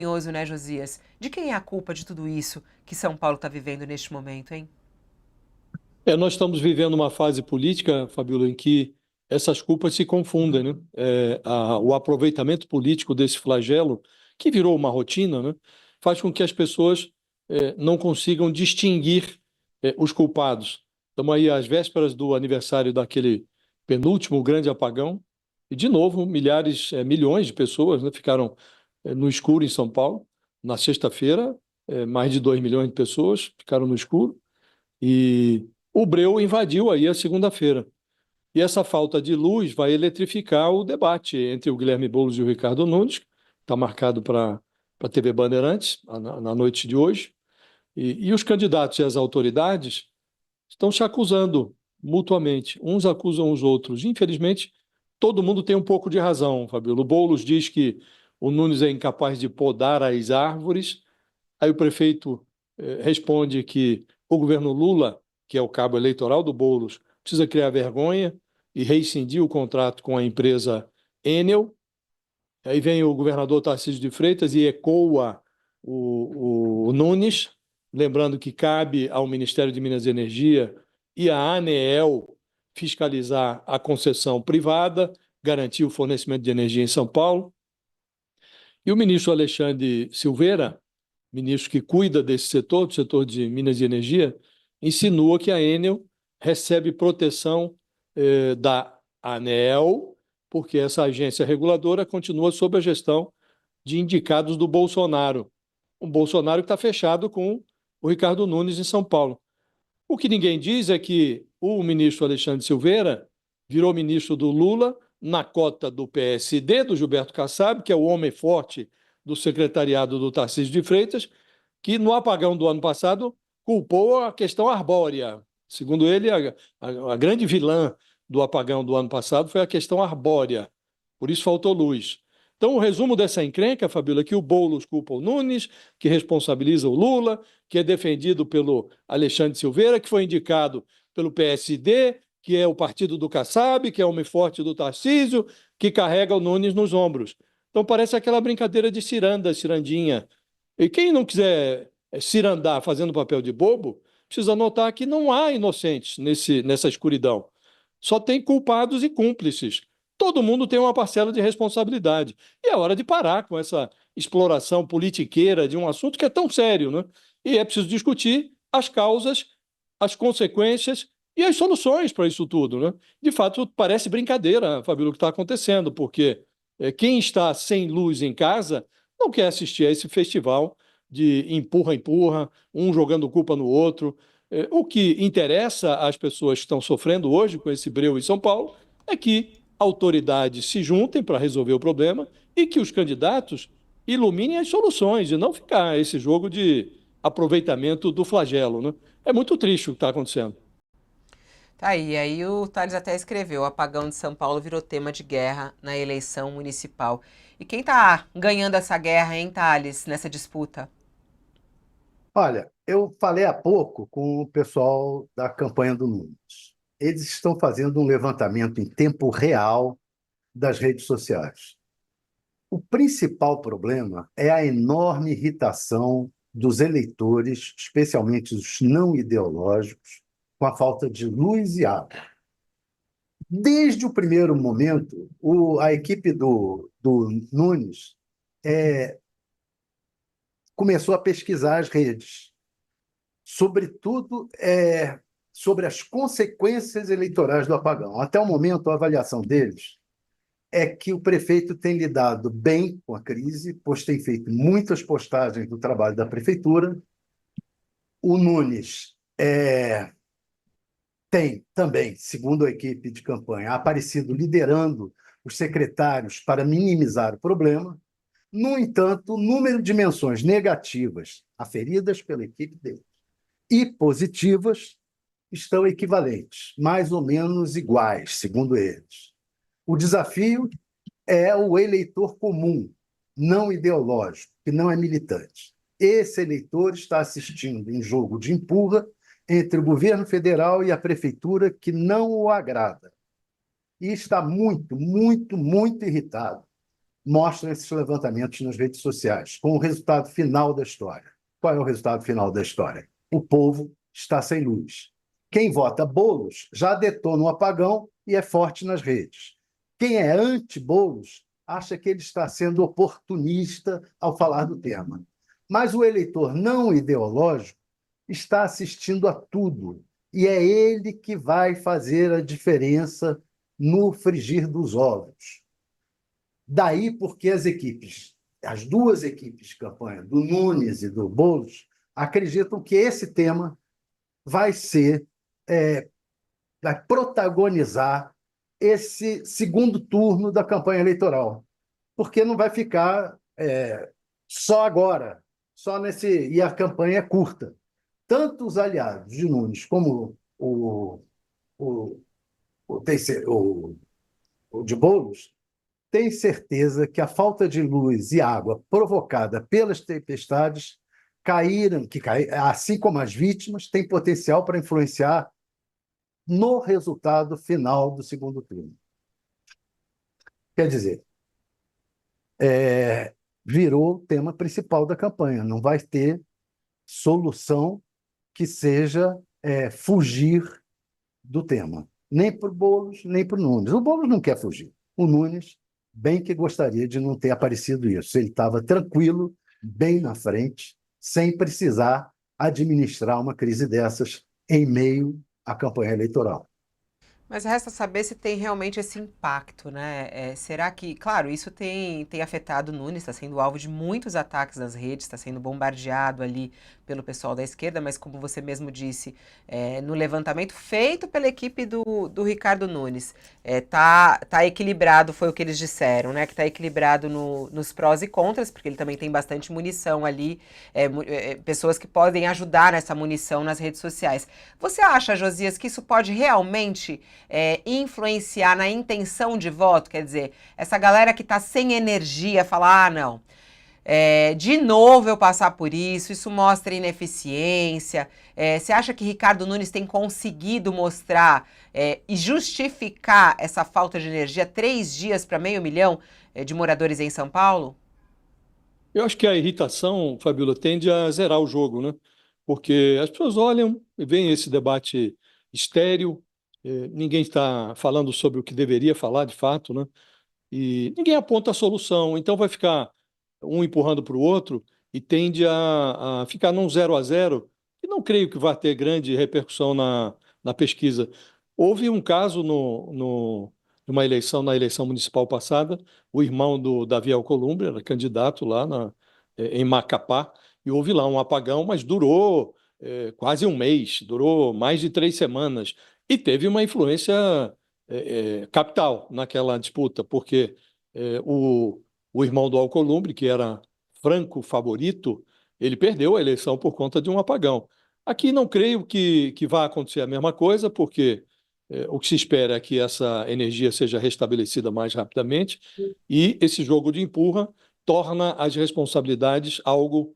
vergonhoso, né, Josias? De quem é a culpa de tudo isso que São Paulo está vivendo neste momento, hein? Nós estamos vivendo uma fase política, Fabíola, em que essas culpas se confundem, né? O aproveitamento político desse flagelo, que virou uma rotina, né, faz com que as pessoas não consigam distinguir os culpados. Estamos aí às vésperas do aniversário daquele penúltimo grande apagão, e, de novo, milhares, milhões de pessoas, né, ficaram no escuro em São Paulo. Na sexta-feira, mais de 2 milhões de pessoas ficaram no escuro. E o breu invadiu aí a segunda-feira. E essa falta de luz vai eletrificar o debate entre o Guilherme Boulos e o Ricardo Nunes, que está marcado para a TV Bandeirantes na noite de hoje. E os candidatos e as autoridades estão se acusando mutuamente. Uns acusam os outros. Infelizmente, todo mundo tem um pouco de razão, Fabíola. O Boulos diz que o Nunes é incapaz de podar as árvores. Aí o prefeito responde que o governo Lula, que é o cabo eleitoral do Boulos, precisa criar vergonha e rescindir o contrato com a empresa Enel. Aí vem o governador Tarcísio de Freitas e ecoa o Nunes, lembrando que cabe ao Ministério de Minas e Energia e à ANEEL fiscalizar a concessão privada, garantir o fornecimento de energia em São Paulo. E o ministro Alexandre Silveira, ministro que cuida desse setor, do setor de Minas e Energia, insinua que a Enel recebe proteção da ANEEL, porque essa agência reguladora continua sob a gestão de indicados do Bolsonaro. Um Bolsonaro que está fechado com o Ricardo Nunes em São Paulo. O que ninguém diz é que o ministro Alexandre Silveira virou ministro do Lula na cota do PSD, do Gilberto Kassab, que é o homem forte do secretariado do Tarcísio de Freitas, que no apagão do ano passado culpou a questão arbórea. Segundo ele, a grande vilã do apagão do ano passado foi a questão arbórea. Por isso faltou luz. Então, o resumo dessa encrenca, Fabíola, é que o Boulos culpa o Nunes, que responsabiliza o Lula, que é defendido pelo Alexandre Silveira, que foi indicado pelo PSD, que é o partido do Kassab, que é o homem forte do Tarcísio, que carrega o Nunes nos ombros. Então, parece aquela brincadeira de ciranda, cirandinha. E quem não quiser cirandar fazendo papel de bobo, precisa notar que não há inocentes nessa escuridão. Só tem culpados e cúmplices. Todo mundo tem uma parcela de responsabilidade. E é hora de parar com essa exploração politiqueira de um assunto que é tão sério, né? E é preciso discutir as causas, as consequências e as soluções para isso tudo, né? De fato, parece brincadeira, Fabíola, o que está acontecendo, porque quem está sem luz em casa não quer assistir a esse festival de empurra-empurra, um jogando culpa no outro. O que interessa às pessoas que estão sofrendo hoje com esse breu em São Paulo é que autoridades se juntem para resolver o problema e que os candidatos iluminem as soluções e não ficar esse jogo de aproveitamento do flagelo, né? É muito triste o que está acontecendo. Tá aí o Thales até escreveu: o apagão de São Paulo virou tema de guerra na eleição municipal. E quem tá ganhando essa guerra, hein, Thales, nessa disputa? Olha, eu falei há pouco com o pessoal da campanha do Nunes. Eles estão fazendo um levantamento em tempo real das redes sociais. O principal problema é a enorme irritação dos eleitores, especialmente os não ideológicos, com a falta de luz e água. Desde o primeiro momento, a equipe do Nunes começou a pesquisar as redes, sobretudo sobre as consequências eleitorais do apagão. Até o momento, a avaliação deles é que o prefeito tem lidado bem com a crise, pois tem feito muitas postagens do trabalho da prefeitura. O Nunes tem também, segundo a equipe de campanha, aparecido liderando os secretários para minimizar o problema. No entanto, o número de menções negativas aferidas pela equipe dele e positivas estão equivalentes, mais ou menos iguais, segundo eles. O desafio é o eleitor comum, não ideológico, que não é militante. Esse eleitor está assistindo um jogo de empurra entre o governo federal e a prefeitura que não o agrada. E está muito, muito, muito irritado, mostram esses levantamentos nas redes sociais, com o resultado final da história. Qual é o resultado final da história? O povo está sem luz. Quem vota Boulos já detona o apagão e é forte nas redes. Quem é anti-Boulos acha que ele está sendo oportunista ao falar do tema. Mas o eleitor não ideológico está assistindo a tudo, e é ele que vai fazer a diferença no frigir dos ovos. Daí porque as duas equipes de campanha, do Nunes e do Boulos, acreditam que esse tema vai vai protagonizar esse segundo turno da campanha eleitoral, porque não vai ficar só agora, só nesse. E a campanha é curta. Tanto os aliados de Nunes como o, o de Boulos têm certeza que a falta de luz e água provocada pelas tempestades assim como as vítimas, tem potencial para influenciar no resultado final do segundo turno. Quer dizer, virou o tema principal da campanha. Não vai ter solução que seja fugir do tema. Nem para o Boulos, nem para o Nunes. O Boulos não quer fugir. O Nunes, bem que gostaria de não ter aparecido isso. Ele estava tranquilo, bem na frente, sem precisar administrar uma crise dessas em meio à campanha eleitoral. Mas resta saber se tem realmente esse impacto, né? Será que, claro, isso tem afetado o Nunes, está sendo alvo de muitos ataques nas redes, está sendo bombardeado ali pelo pessoal da esquerda, mas como você mesmo disse, no levantamento feito pela equipe do Ricardo Nunes, tá equilibrado, foi o que eles disseram, né? Que está equilibrado nos prós e contras, porque ele também tem bastante munição ali, pessoas que podem ajudar nessa munição nas redes sociais. Você acha, Josias, que isso pode realmente influenciar na intenção de voto? Quer dizer, essa galera que está sem energia falar, não, de novo eu passar por isso mostra ineficiência. Você acha que Ricardo Nunes tem conseguido mostrar e justificar essa falta de energia 3 dias para 500 mil de moradores em São Paulo? Eu acho que a irritação, Fabíola, tende a zerar o jogo, né? Porque as pessoas olham e veem esse debate estéril, ninguém está falando sobre o que deveria falar de fato, né? E ninguém aponta a solução, então vai ficar um empurrando para o outro e tende a ficar num 0-0, e não creio que vá ter grande repercussão na pesquisa. Houve um caso numa eleição, na eleição municipal passada, o irmão do Davi Alcolumbre era candidato lá em Macapá, e houve lá um apagão, mas durou quase um mês, durou mais de 3 semanas, e teve uma influência capital naquela disputa, porque o irmão do Alcolumbre, que era franco favorito, ele perdeu a eleição por conta de um apagão. Aqui não creio que vá acontecer a mesma coisa, porque o que se espera é que essa energia seja restabelecida mais rapidamente, e esse jogo de empurra torna as responsabilidades algo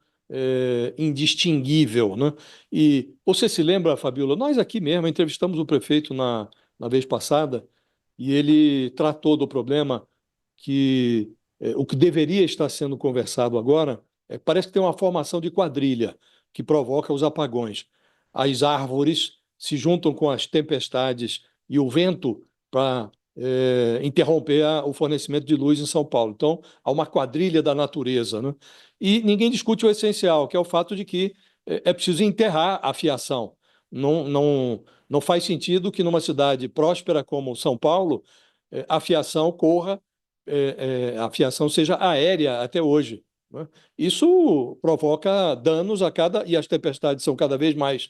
indistinguível, né? E você se lembra, Fabíola, nós aqui mesmo entrevistamos o prefeito na vez passada, e ele tratou do problema que o que deveria estar sendo conversado agora parece que tem uma formação de quadrilha que provoca os apagões. As árvores se juntam com as tempestades e o vento para interromper o fornecimento de luz em São Paulo. Então, há uma quadrilha da natureza, né? E ninguém discute o essencial, que é o fato de que é preciso enterrar a fiação. Não faz sentido que numa cidade próspera como São Paulo a fiação corra, a fiação seja aérea até hoje, né? Isso provoca danos e as tempestades são cada vez mais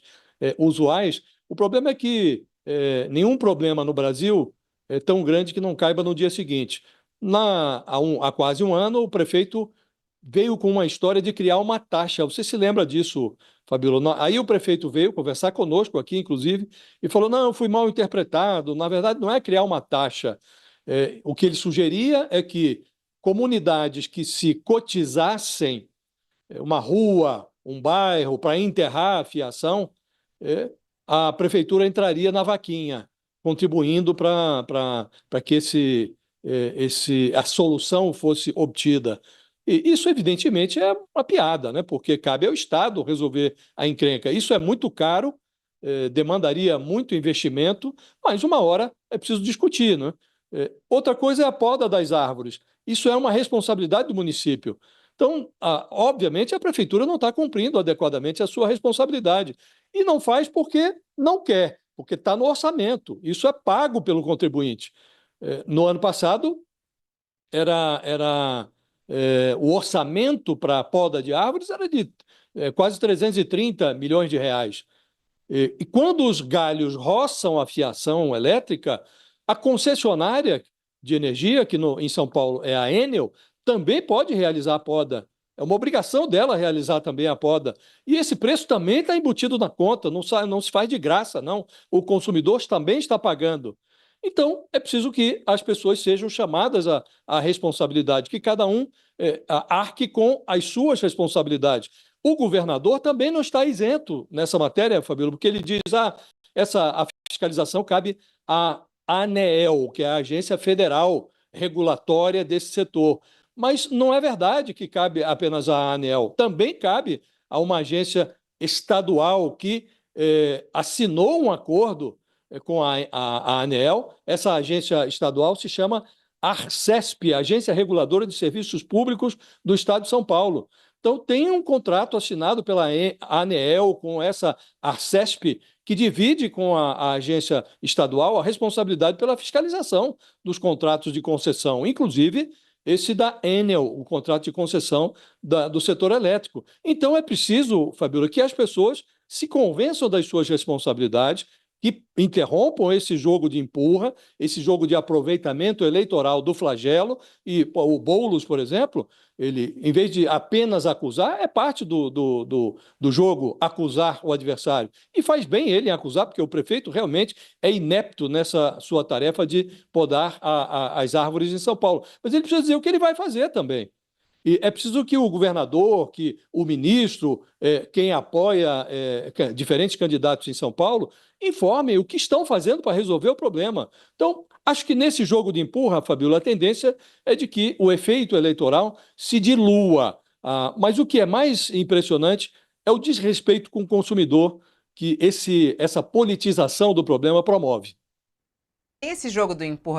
usuais. O problema é que nenhum problema no Brasil é tão grande que não caiba no dia seguinte. Há quase um ano, o prefeito veio com uma história de criar uma taxa. Você se lembra disso, Fabíola? Aí o prefeito veio conversar conosco aqui, inclusive, e falou: não, eu fui mal interpretado. Na verdade, não é criar uma taxa. O que ele sugeria é que comunidades que se cotizassem uma rua, um bairro, para enterrar a fiação, a prefeitura entraria na vaquinha, contribuindo para que a solução fosse obtida. E isso, evidentemente, é uma piada, né? Porque cabe ao Estado resolver a encrenca. Isso é muito caro, demandaria muito investimento, mas uma hora é preciso discutir, né? Outra coisa é a poda das árvores. Isso é uma responsabilidade do município. Então, obviamente, a prefeitura não está cumprindo adequadamente a sua responsabilidade. E não faz porque não quer, porque está no orçamento. Isso é pago pelo contribuinte. No ano passado, o orçamento para a poda de árvores era de quase 330 milhões de reais. E quando os galhos roçam a fiação elétrica, a concessionária de energia, que em São Paulo é a Enel, também pode realizar a poda. É uma obrigação dela realizar também a poda. E esse preço também está embutido na conta, não se faz de graça, não. O consumidor também está pagando. Então, é preciso que as pessoas sejam chamadas à responsabilidade, que cada um arque com as suas responsabilidades. O governador também não está isento nessa matéria, Fabíola, porque ele diz que a fiscalização cabe à ANEEL, que é a Agência Federal Regulatória desse setor. Mas não é verdade que cabe apenas à ANEEL. Também cabe a uma agência estadual que assinou um acordo com a ANEEL. Essa agência estadual se chama ARCESP, Agência Reguladora de Serviços Públicos do Estado de São Paulo. Então, tem um contrato assinado pela ANEEL com essa ARCESP, que divide com a agência estadual a responsabilidade pela fiscalização dos contratos de concessão, inclusive esse da Enel, o contrato de concessão do setor elétrico. Então, é preciso, Fabíola, que as pessoas se convençam das suas responsabilidades, que interrompam esse jogo de empurra, esse jogo de aproveitamento eleitoral do flagelo. E o Boulos, por exemplo, ele, em vez de apenas acusar, é parte do jogo acusar o adversário. E faz bem ele em acusar, porque o prefeito realmente é inepto nessa sua tarefa de podar as árvores em São Paulo. Mas ele precisa dizer o que ele vai fazer também. E é preciso que o governador, que o ministro, quem apoia diferentes candidatos em São Paulo, informem o que estão fazendo para resolver o problema. Então, acho que nesse jogo de empurra, Fabíola, a tendência é de que o efeito eleitoral se dilua. Mas o que é mais impressionante é o desrespeito com o consumidor que essa politização do problema promove. Esse jogo do empurra